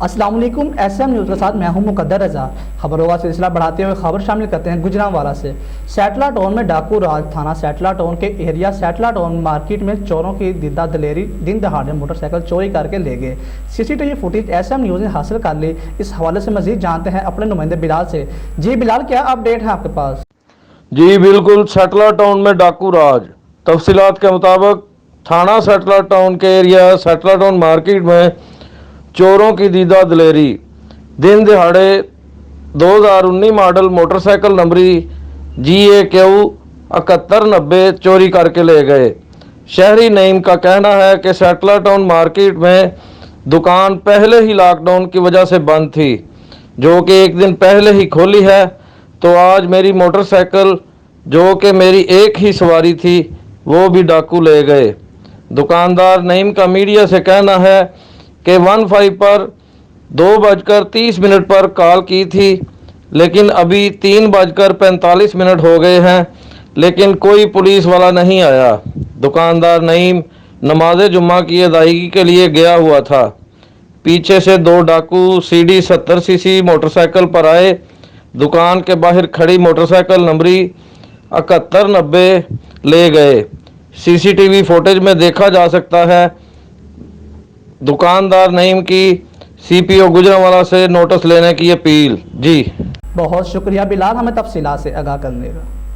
अस्सलाम वालेकुम। SM news के साथ मैं हूं मुकद्दर रज़ा। खबरों का सिलसिला बढ़ाते हुए खबर शामिल करते हैं गुजरांवाला से। सैटला टाउन में डाकू राज थाना सैटला टाउन के एरिया सैटला टाउन मार्केट में चोरों की दिद्दा दलेरी दिन दहाड़े मोटरसाइकिल चोरी करके ले गए। CCTV फुटेज SM न्यूज़ ने हासिल कर ली। इस हवाले से मजीद जानते हैं अपने नुमाइंदे बिलाल से। जी बिलाल, क्या अपडेट है आपके पास? जी बिल्कुल, सैटला टाउन में डाकू राज। तफसीलात के मुताबिक थाना सैटला टाउन के एरिया सैटला टाउन मार्केट में चोरों की दीदा दलेरी दिन दिहाड़े 2019 मॉडल मोटरसाइकिल नंबरी GAQ 7190 चोरी करके ले गए। शहरी नईम का कहना है कि सैटला टाउन मार्केट में दुकान पहले ही लॉकडाउन की वजह से बंद थी, जो कि एक दिन पहले ही खोली है। तो आज मेरी मोटरसाइकिल, जो कि मेरी एक ही सवारी थी, वो भी डाकू ले गए। दुकानदार नईम का मीडिया से कहना है कि 15 पर 2:30 पर कॉल की थी, लेकिन अभी 3:45 हो गए हैं, लेकिन कोई पुलिस वाला नहीं आया। दुकानदार नईम नमाज जुम्मा की अदायगी के लिए गया हुआ था। पीछे से दो डाकू CD 70cc मोटरसाइकिल पर आए, दुकान के बाहर खड़ी मोटरसाइकिल नंबरी 7190 ले गए। CCTV फुटेज में देखा जा सकता है दुकानदार नईम की CPO गुजरांवाला से नोटिस लेने की अपील। जी बहुत शुक्रिया बिलाल, हमें तफसीलात से आगाह करने का।